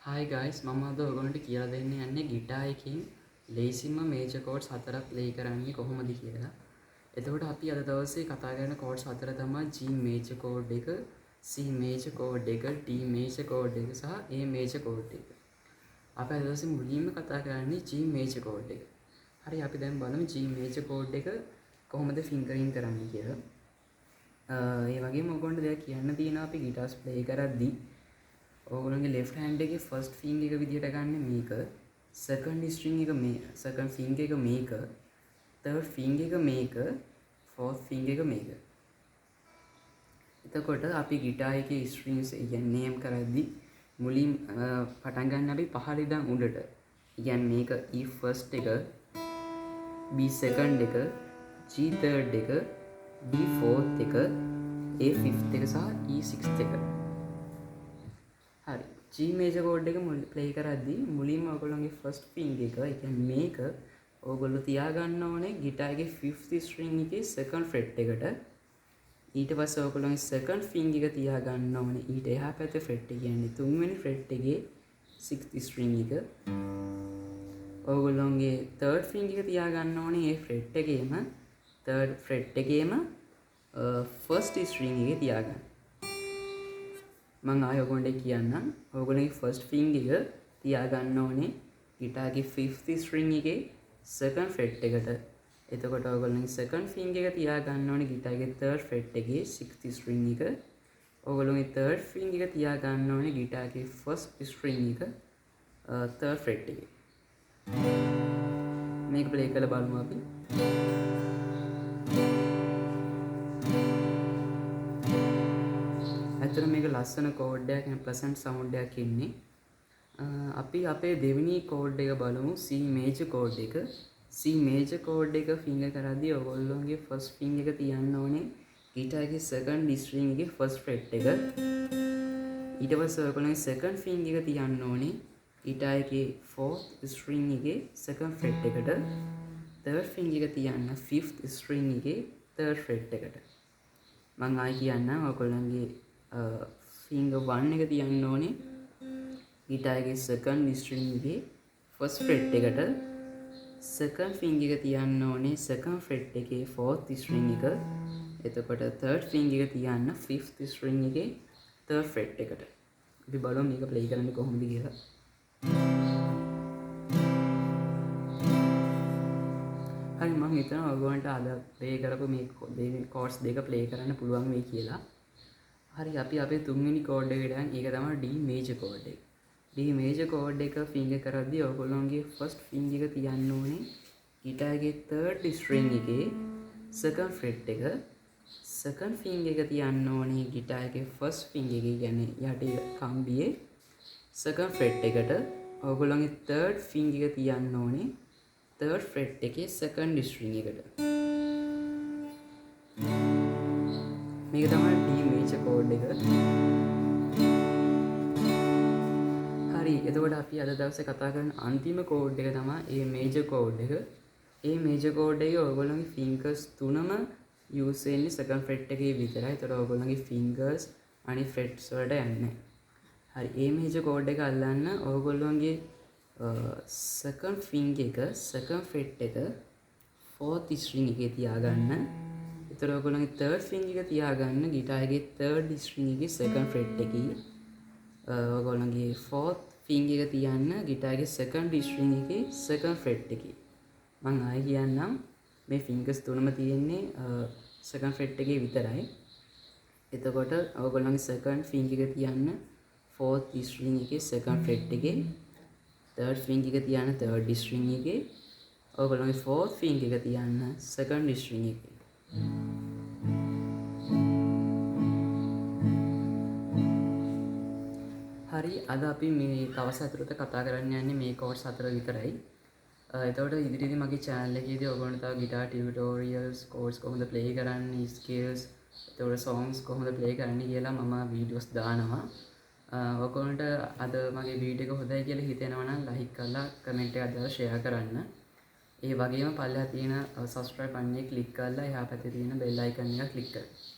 Hi guys, මම අද ඔයගොල්ලන්ට කියලා දෙන්න යන්නේ ගිටාර් එකකින් ලේසින්ම මේජර් කෝඩ්ස් 4ක් ප්ලේ කරන්නේ කොහොමද කියලා. එතකොට අපි අද දවසේ කතා කරන කෝඩ්ස් 4 තමයි G මේජර් කෝඩ් එක, C මේජර් කෝඩ් එක, D මේජර් කෝඩ් එක සහ A මේජර් කෝඩ් එක. අපි අද දවසේ මුලින්ම කතා කරන්නේ G මේජර් කෝඩ් එක. හරි අපි දැන් බලමු G මේජර් කෝඩ් එක කොහොමද ෆින්ගරින් කරන්නේ කියලා. ඒ වගේම ඔයගොල්ලන්ට දෙයක් කියන්න තියෙනවා අපි ගිටාර්ස් ප්ලේ කරද්දී ඔයගොල්ලන්ගේ left hand එකේ first finger එක විදිහට ගන්න මේක, second string එක මේ, second finger එක මේක, third finger එක මේක, fourth finger එක මේක. එතකොට අපි ගිටාර් එකේ strings කියන්නේ name කරද්දී මුලින් පටන් ගන්න අපි පහළ ඉඳන් උඩට. කියන්නේ මේක E first එක, B second එක, G third එක, D fourth එක, A fifth එක සහ E sixth එක. හරි G මේජර් කෝඩ් එක ප්ලේ කරද්දී මුලින්ම ඔයගොල්ලෝගේ ෆස්ට් ෆින්ගර් එක, ඒ කියන්නේ මේක ඔයගොල්ලෝ තියාගන්න ඕනේ ගිටාර් එකේ 5th string එකේ second fret එකට. ඊට පස්සේ ඔයගොල්ලෝගේ second finger එක තියාගන්න ඕනේ ඊට එහා පැත්තේ fret එක, කියන්නේ තුන්වෙනි fret එකේ 6th string එක. ඔයගොල්ලෝගේ third finger එක තියාගන්න ඕනේ ඒ fret එකේම third fret එකේම first string එකේ තියාගන්න. මම ආයෙ ඔයගොල්ලන්ට කියන්නම්. ඔයගොල්ලන්ගේ ෆස්ට් ෆින්ගර් එක තියාගන්න ඕනේ ගිටාර්ගේ 5th string එකේ second fret එකට. එතකොට ඔයගොල්ලන්ගේ second finger එක තියාගන්න ඕනේ ගිටාර්ගේ third fret එකේ 6th string එක. ඔයගොල්ලන්ගේ third finger එක තියාගන්න ඕනේ ගිටාර්ගේ first string එක third fret එකේ. මේක ප්ලේ කරලා බලමු අපි. ඇත්තට මේක ලස්සන කෝඩ් එකක්, and pleasant sound එකක් ඉන්නේ. අපි අපේ දෙවෙනි කෝඩ් එක බලමු, C major කෝඩ් එක. C major කෝඩ් එක ෆින්ගර් කරද්දී ඔයගොල්ලෝගේ first finger එක තියන්න ඕනේ ගිටාර්ගේ second string එකේ first fret එක. ඊට පස්සේ ඔයගොල්ලෝගේ second finger එක තියන්න ඕනේ ගිටාර්ගේ fourth string එකේ second fret එකට. third finger එක තියන්න fifth string එකේ third fret එකට. මම ආයි කියන්නම් ඔයගොල්ලන්ගේ finger 1 එක තියන්න ඕනේ ගිටාර්ගේ second string එකේ first fret එකට. second finger එක තියන්න ඕනේ second fret එකේ fourth string එක. එතකොට third finger එක තියන්න fifth string එකේ third fret එකට. අපි බලමු මේක play කරන්නේ කොහොමද කියලා. හරි මම හිතනවා ඔයගොල්ලන්ට අද play කරපු මේ chords දෙක play කරන්න පුළුවන් වෙයි කියලා. හරි අපි අපේ තුන්වෙනි කෝඩ් එකට යන්. ඒක තමයි D මේජර් කෝඩ් එක. D මේජර් කෝඩ් එක ෆින්ගර් කරද්දී ඔයගොල්ලෝගේ ෆස්ට් ෆින්ගර් එක තියන්න ඕනේ ගිටාර්ගේ third string එකේ second fret එක. second finger එක තියන්න ඕනේ ගිටාර්ගේ first finger එකේ, කියන්නේ යටි කම්බියේ second fret එකට. ඔයගොල්ලෝගේ third finger එක තියන්න ඕනේ third fret එකේ second string එකට. මේක තමයි D මේජර් කෝඩ් එක. හරි එතකොට අපි අද දවසේ කතා කරන අන්තිම කෝඩ් එක තමයි A මේජර් කෝඩ් එක. A මේජර් කෝඩ් එකේ ඔයගොල්ලෝගේ fingers තුනම use වෙන්නේ second fret එකේ විතරයි. ඒතකොට ඔයගොල්ලෝගේ fingers අනිත් frets වලට යන්නේ. හරි A මේජර් කෝඩ් එක අල්ලන්න ඔයගොල්ලෝගේ second finger එක second fret එක fourth string එකේ තියාගන්න. එතකොට ඔයගොල්ලෝගේ third finger එක තියාගන්න ගිටාර්ගේ third string එකේ second fret එකේ. ඔයගොල්ලෝගේ fourth finger එක තියන්න ගිටාර්ගේ second string එකේ second fret එකේ. මම ආයෙ කියන්නම් මේ fingers තුනම තියෙන්නේ second fret එකේ විතරයි. එතකොට ඔයගොල්ලෝගේ second finger එක තියන්න fourth string එකේ second fret එකේ. third finger එක තියන්න third string එකේ. ඔයගොල්ලෝගේ fourth finger එක තියන්න second string එකේ. හරි අද අපි මේ දවස් ඇතුළත කතා කරන්න යන්නේ මේ කෝඩ්ස් 4 විතරයි. එතකොට ඉදිරියේදී මගේ channel එකේදී ඔයගොල්ලන්ට තව guitar tutorials, chords කොහොමද play කරන්නේ, scales, එතකොට songs කොහොමද play කරන්නේ කියලා මම videos දානවා. ඔයගොල්ලන්ට අද මගේ වීඩියෝ එක හොඳයි කියලා හිතෙනවා නම් like කරලා comment එකක් දාලා share කරන්න. ඒ වගේම පල්ලෙහා තියෙන subscribe button එක click කරලා එහා පැත්තේ තියෙන bell icon එක click කරන්න.